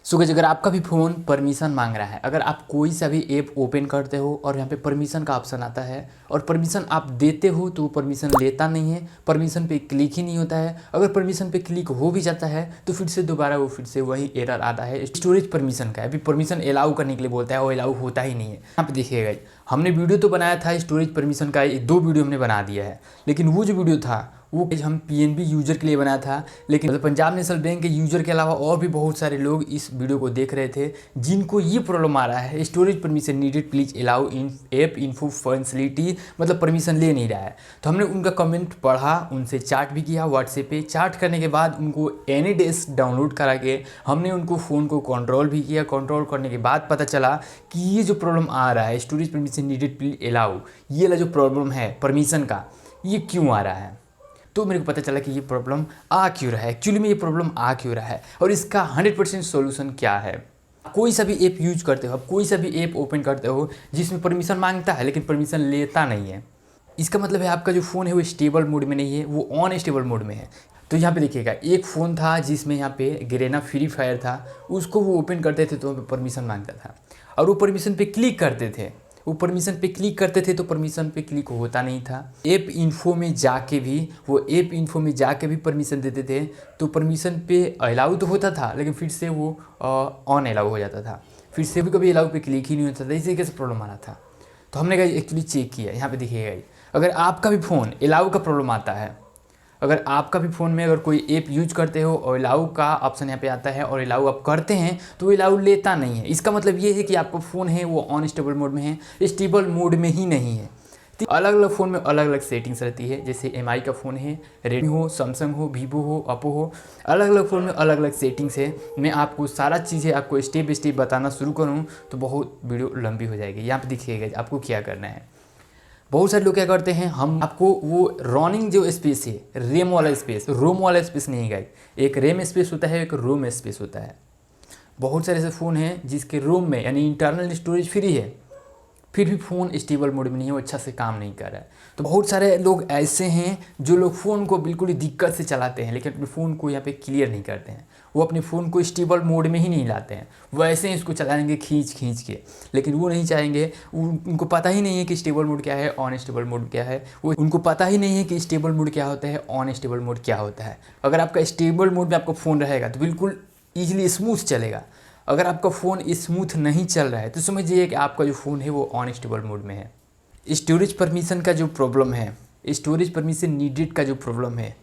So guys, अगर आपका भी फ़ोन परमिशन मांग रहा है, अगर आप कोई सा भी ऐप ओपन करते हो और यहाँ पे परमिशन का ऑप्शन आता है और परमिशन आप देते हो तो वो परमिशन लेता नहीं है, परमिशन पे क्लिक ही नहीं होता है। अगर परमिशन पे क्लिक हो भी जाता है तो फिर से दोबारा वो फिर से वही एरर आता है। स्टोरेज परमिशन का है, अभी परमिशन अलाउ करने के लिए बोलता है, वो अलाउ होता ही नहीं है। यहाँ पे देखिएगा, हमने वीडियो तो बनाया था स्टोरेज परमिशन का, 2 वीडियो हमने बना दिया है, लेकिन वो जो वीडियो था वो हम पीएनबी यूजर के लिए बनाया था। लेकिन मतलब पंजाब नेशनल बैंक के यूजर के अलावा और भी बहुत सारे लोग इस वीडियो को देख रहे थे जिनको ये प्रॉब्लम आ रहा है, storage permission needed please allow in app info facility, मतलब परमिशन ले नहीं रहा है। तो हमने उनका कमेंट पढ़ा, उनसे चैट भी किया व्हाट्सएप पे। चैट करने के बाद उनको एनीडेस्क डाउनलोड करा के हमने उनको फ़ोन को कंट्रोल भी किया। कंट्रोल करने के बाद पता चला कि ये जो प्रॉब्लम आ रहा है storage permission needed please allow, ये वाला जो प्रॉब्लम है परमिशन का, ये क्यों आ रहा है। तो मेरे को पता चला कि ये प्रॉब्लम आ क्यों रहा है, एक्चुअली में ये प्रॉब्लम आ क्यों रहा है और इसका 100% सॉल्यूशन क्या है। कोई सा भी ऐप यूज करते हो, आप कोई सा भी ऐप ओपन करते हो जिसमें परमिशन मांगता है लेकिन परमिशन लेता नहीं है, इसका मतलब है आपका जो फ़ोन है वो स्टेबल मोड में नहीं है, वो अनस्टेबल मोड में है। तो यहाँ पे देखिएगा, एक फ़ोन था जिसमें यहाँ पे गेरेना फ्री फायर था, उसको वो ओपन करते थे तो परमिशन मांगता था और वो परमिशन पे क्लिक करते थे, वो परमिशन पे क्लिक करते थे तो परमिशन पे क्लिक होता नहीं था। ऐप इन्फो में जाके भी, वो ऐप इन्फो में जाके भी परमिशन देते थे तो परमिशन पे अलाउ तो होता था लेकिन फिर से वो ऑन अलाउ हो जाता था, फिर से भी कभी अलाउ पे क्लिक ही नहीं होता था। इसी तरीके से प्रॉब्लम आ रहा था। तो हमने कहा एक्चुअली चेक किया, यहाँ पे देखिएगा, अगर आपका भी फ़ोन अलाउ का प्रॉब्लम आता है, अगर आपका भी फ़ोन में अगर कोई ऐप यूज करते हो और अलाउ का ऑप्शन यहाँ पे आता है और अलाउ आप करते हैं तो वो अलाउ लेता नहीं है, इसका मतलब ये है कि आपका फ़ोन है वो अनस्टेबल मोड में है, स्टेबल मोड में ही नहीं है। तो अलग अलग फ़ोन में अलग अलग सेटिंग्स रहती है, जैसे एमआई का फ़ोन है, रेडमी हो, सैमसंग हो, वीवो हो, ओप्पो हो, अलग अलग फ़ोन में अलग अलग सेटिंग्स है। मैं आपको सारा चीज़ें आपको स्टेप बाई स्टेप बताना शुरू करूँ तो बहुत वीडियो लंबी हो जाएगी। यहाँ पर देखिएगा आपको क्या करना है। बहुत सारे लोग क्या करते हैं, हम आपको वो रनिंग जो स्पेस है, रेम वाला स्पेस, रोम वाला स्पेस नहीं गाइस, एक रेम स्पेस होता है, एक रोम स्पेस होता है। बहुत सारे ऐसे फ़ोन हैं जिसके रोम में यानी इंटरनल स्टोरेज फ्री है, फिर भी फ़ोन स्टेबल मोड में नहीं है, वो अच्छा से काम नहीं कर रहा है। तो बहुत सारे लोग ऐसे हैं जो लोग फ़ोन को बिल्कुल ही दिक्कत से चलाते हैं लेकिन अपने फ़ोन को यहाँ पे क्लियर नहीं करते हैं, वो अपने फ़ोन को स्टेबल मोड में ही नहीं लाते हैं, वो ऐसे ही इसको चलाएंगे खींच खींच के, लेकिन वो नहीं चाहेंगे, उनको पता ही नहीं है कि स्टेबल मोड क्या है, अनस्टेबल मोड क्या है, वो उनको पता ही नहीं है कि स्टेबल मोड क्या होता है, अनस्टेबल मोड क्या होता है। अगर आपका स्टेबल मोड में आपका फ़ोन रहेगा तो बिल्कुल ईजिली स्मूथ चलेगा। अगर आपका फ़ोन स्मूथ नहीं चल रहा है तो समझिए कि आपका जो फ़ोन है वो अनस्टेबल मोड में है। स्टोरेज परमिशन का जो प्रॉब्लम है, स्टोरेज परमिशन नीडेड का जो प्रॉब्लम है,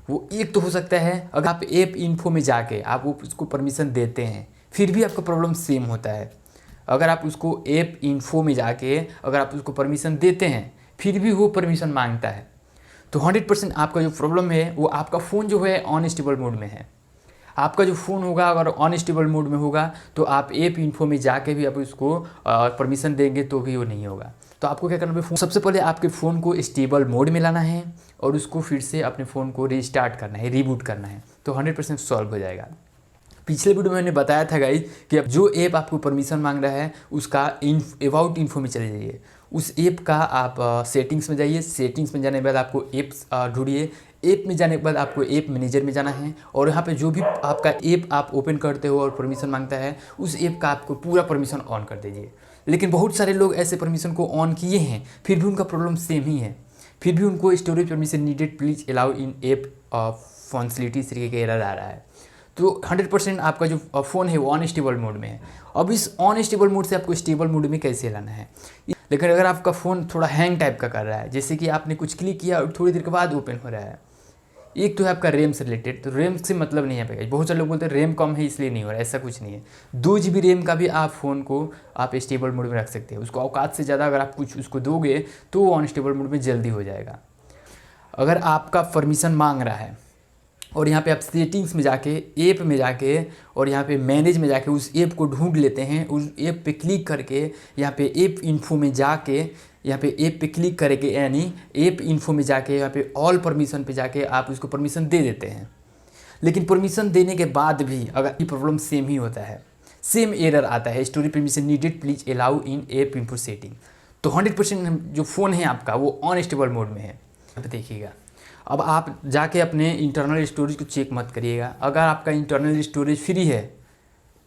वो एक तो हो सकता है अगर आप ऐप इन्फो में जाके आप उसको परमिशन देते हैं फिर भी आपका प्रॉब्लम सेम होता है। अगर आप उसको ऐप इन्फो में जाके अगर आप उसको परमिशन देते हैं फिर भी वो परमिशन मांगता है तो 100% आपका जो प्रॉब्लम है वो आपका फ़ोन जो है अनस्टेबल मोड में है। आपका जो फ़ोन होगा अगर अनस्टेबल मोड में होगा तो आप ऐप इन्फो में जाके भी आप उसको परमिशन देंगे तो भी वो नहीं होगा। तो आपको क्या करना है, फ़ोन सबसे पहले आपके फ़ोन को स्टेबल मोड में लाना है और उसको फिर से अपने फ़ोन को रीस्टार्ट करना है, रीबूट करना है, तो 100% सॉल्व हो जाएगा। पिछले वीडियो में मैंने बताया था गाइस कि अब जो ऐप आपको परमिशन मांग रहा है उसका अबाउट इन्फो में चले जाइए, उस ऐप का आप सेटिंग्स में जाइए, सेटिंग्स में जाने के बाद आपको ऐप्स ढूंढिए, ऐप में जाने के बाद आपको ऐप मैनेजर में जाना है और यहाँ पे जो भी आपका ऐप आप ओपन करते हो और परमिशन मांगता है उस ऐप का आपको पूरा परमिशन ऑन कर दीजिए। लेकिन बहुत सारे लोग ऐसे परमिशन को ऑन किए हैं फिर भी उनका प्रॉब्लम सेम ही है, फिर भी उनको storage permission needed please allow in app facility इस तरीके का एरर आ रहा है। तो 100% आपका जो फ़ोन है वो अनस्टेबल मोड में है। अब इस अनस्टेबल मोड से आपको स्टेबल मोड में कैसे लाना है। लेकिन अगर आपका फ़ोन थोड़ा हैंग टाइप का कर रहा है, जैसे कि आपने कुछ क्लिक किया और थोड़ी देर के बाद ओपन हो रहा है, एक तो है आपका रैम से रिलेटेड, तो रैम से मतलब नहीं है। बहुत सारे लोग बोलते हैं रैम कम है इसलिए नहीं हो रहा है, ऐसा कुछ नहीं है। 2 GB रैम का भी आप फ़ोन को आप स्टेबल मोड में रख सकते हैं, उसको औकात से ज़्यादा अगर आप कुछ उसको दोगे तो वो अनस्टेबल मोड में जल्दी हो जाएगा। अगर आपका परमिशन मांग रहा है और यहाँ पे आप सेटिंग्स में जाके, ऐप में जाके और यहाँ पे मैनेज में जाके उस ऐप को ढूंढ लेते हैं, उस ऐप पे क्लिक करके यहाँ पे ऐप इन्फो में जाके यहाँ पे ऐप पे क्लिक करके यानी ऐप इन्फो में जाके यहाँ पे ऑल परमिशन पे जाके आप उसको परमिशन दे देते हैं। लेकिन परमिशन देने के बाद भी अगर ये प्रॉब्लम सेम ही होता है, सेम एरर आता है, storage permission needed please allow in app info setting, तो 100% जो फ़ोन है आपका वो अनस्टेबल मोड में है। यहाँ पे देखिएगा, अब आप जाके अपने इंटरनल स्टोरेज को चेक मत करिएगा। अगर आपका इंटरनल स्टोरेज फ्री है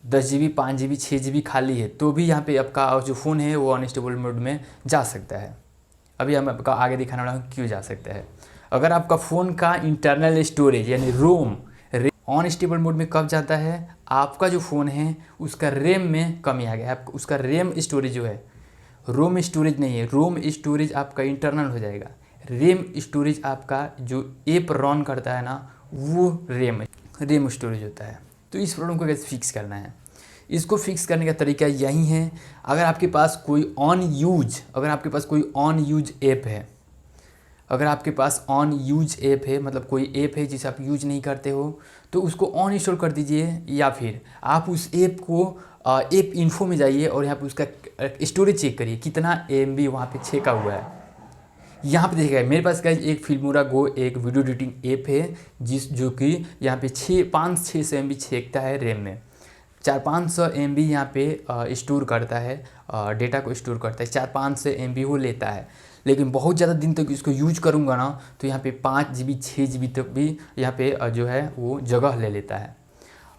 10 GB 5 GB 6 GB खाली है तो भी यहाँ पे आपका जो फ़ोन है वो अनस्टेबल मोड में जा सकता है। अभी हम आपका आगे दिखाने वाला हूँ क्यों जा सकता है। अगर आपका फ़ोन का इंटरनल स्टोरेज यानी रोम अनस्टेबल मोड में कब जाता है, आपका जो फ़ोन है उसका रैम में कमी आ गया है। आपका उसका रैम स्टोरेज जो है, रोम स्टोरेज नहीं है, रोम स्टोरेज आपका इंटरनल हो जाएगा। रैम स्टोरेज आपका जो ऐप रन करता है ना वो रैम स्टोरेज होता है। तो इस प्रॉब्लम को कैसे फिक्स करना है, इसको फिक्स करने का तरीका यही है। अगर आपके पास कोई ऑन यूज ऐप है, अगर आपके पास ऑन यूज ऐप है मतलब कोई ऐप है जिसे आप यूज नहीं करते हो, तो उसको ऑन इंस्टॉल कर दीजिए, या फिर आप उस ऐप को ऐप इन्फो में जाइए और यहाँ पे उसका स्टोरेज चेक करिए कितना MB वहाँ पे छेका हुआ है। यहाँ पे देखिएगा मेरे पास गाइस एक फिल्मोरा गो एक वीडियो एडिटिंग ऐप है जो कि यहाँ पे 500-600 MB छेकता है रैम में। 400-500 MB यहाँ पे स्टोर करता है, डेटा को स्टोर करता है। 400-500 MB वो लेता है, लेकिन बहुत ज़्यादा दिन तक इसको यूज करूँगा ना तो यहाँ पे 5 GB 6 GB तक भी यहाँ पे जो है वो जगह ले लेता है।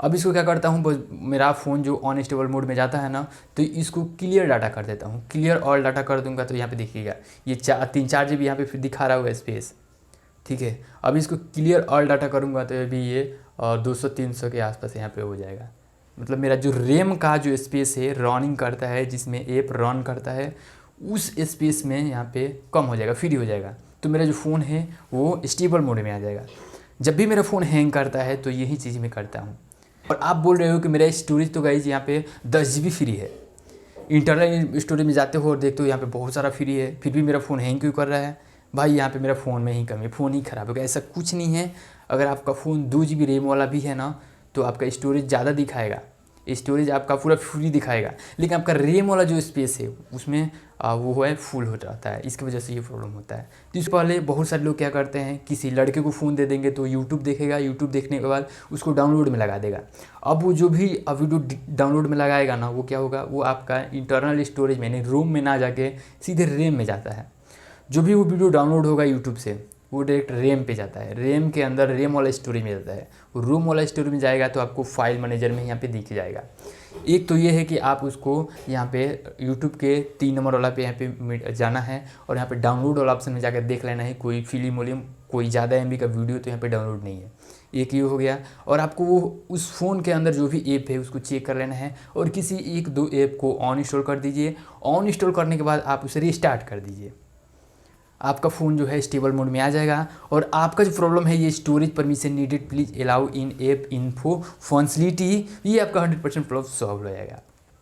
अब इसको क्या करता हूँ, मेरा फ़ोन जो अनस्टेबल मोड में जाता है ना तो इसको क्लियर डाटा कर देता हूँ। क्लियर ऑल डाटा कर दूंगा तो यहाँ पे देखिएगा ये 3-4 GB यहाँ पे फिर दिखा रहा हुआ स्पेस, ठीक है। अब इसको क्लियर ऑल डाटा करूँगा तो अभी ये 200-300 के आसपास यहाँ पे हो जाएगा। मतलब मेरा जो रैम का जो स्पेस है रनिंग करता है, जिसमें ऐप रन करता है, उस स्पेस में यहाँ पे कम हो जाएगा, फ्री हो जाएगा। तो मेरा जो फ़ोन है वो स्टेबल मोड में आ जाएगा। जब भी मेरा फ़ोन हैंग करता है तो यही चीज़ मैं करता हूँ। और आप बोल रहे हो कि मेरा स्टोरेज तो गाइस यहाँ पे 10 GB फ्री है, इंटरनल स्टोरेज में जाते हो और देखते हो यहाँ पे बहुत सारा फ्री है, फिर भी मेरा फ़ोन हैंग क्यों कर रहा है। भाई यहाँ पे मेरा फ़ोन में ही कमी है, फ़ोन ही ख़राब हो गया, ऐसा कुछ नहीं है। अगर आपका फ़ोन 2 GB रैम वाला भी है ना तो आपका स्टोरेज ज़्यादा दिखाएगा, स्टोरेज आपका पूरा फ्री दिखाएगा, लेकिन आपका रैम वाला जो स्पेस है उसमें वो है फुल हो जाता है। इसकी वजह से ये प्रॉब्लम होता है। तो इससे पहले बहुत सारे लोग क्या करते हैं, किसी लड़के को फ़ोन दे देंगे तो यूट्यूब देखेगा, यूट्यूब देखने के बाद उसको डाउनलोड में लगा देगा। अब वो जो भी वीडियो डाउनलोड में लगाएगा ना वो क्या होगा, वो आपका इंटरनल स्टोरेज में यानी रोम में ना जाके सीधे रैम में जाता है। जो भी वो वीडियो डाउनलोड होगा यूट्यूब से वो डायरेक्ट रैम पे जाता है, रैम के अंदर रैम वाला स्टोरेज में जाता है। रोम वाला स्टोरेज में जाएगा तो आपको फाइल मैनेजर में यहाँ पे दिख जाएगा। एक तो ये है कि आप उसको यहाँ पे यूट्यूब के 3 नंबर वाला पे यहाँ पे जाना है और यहाँ पे डाउनलोड वाला ऑप्शन में जाकर देख लेना है कोई फिल्म वोल्यूम कोई ज़्यादा MB का वीडियो तो यहाँ पे डाउनलोड नहीं है। एक ये हो गया। और आपको वो उस फ़ोन के अंदर जो भी ऐप है उसको चेक कर लेना है और किसी 1-2 ऐप को ऑन इंस्टॉल कर दीजिए। ऑन इंस्टॉल करने के बाद आप उसे रीस्टार्ट कर दीजिए, आपका फ़ोन जो है स्टेबल मोड में आ जाएगा। और आपका जो प्रॉब्लम है ये storage permission needed please allow in app info functionality, ये आपका 100% प्रॉब्लम सॉल्व हो जाएगा।